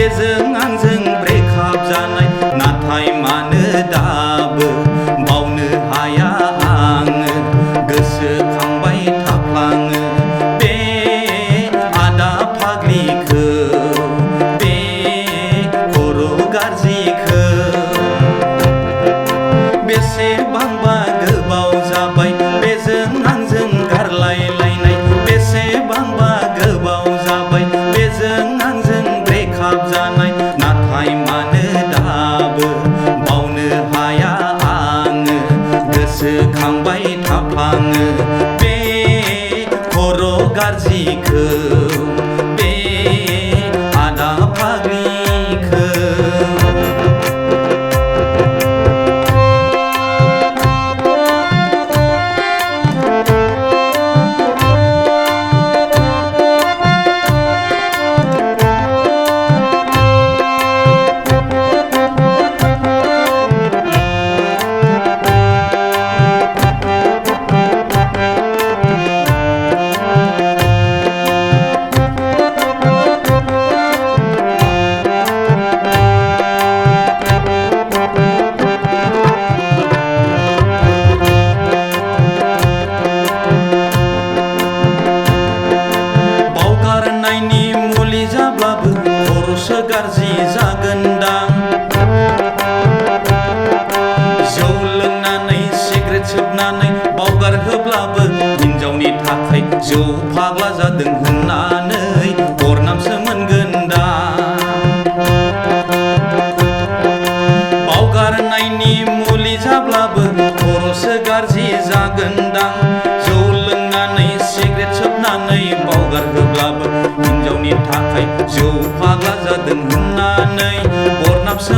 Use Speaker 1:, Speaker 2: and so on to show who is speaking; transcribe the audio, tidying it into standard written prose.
Speaker 1: बेजों आंजों ब्रेकआप जानाय नाथाय मानो दाबो बावनो हाया आङो गोसोखांबाय थाफ्लाङो बे आदा फाग्लिखौ बे खर' गाज्रिखौ बेसेबांबा गोबाव जाबाय बेजों आंजों गारलायलायनाय बेसेबांबा गोबाव जाबाय बेजों आंजों ब्रेकआप जानाय नाथाय मानो दाबो बावनो हाया आङो गोसोखांबाय थाफ्लाङो बे खर' गाज्रिखौ बे आदा फाग्लिखौ जाब्लाबो खर'सो गाज्रि जागोनदां जौ लोंनानै सिगारेट सोबनानै बावगारहोब्लाबो हिनजावनि थाखाय जौ फाग्ला जादों होननानै बरनामसो मोनगोनदां बावगारनायनि मुलि जाब्लाबो खर'सो गाज्रि जागोनदां जौ लोंनानै सिगारेट सोबनानै बावगारहोब्लाबो हिनजावनि थाखाय जौ फाग्ला जादों होननानै बरनामसो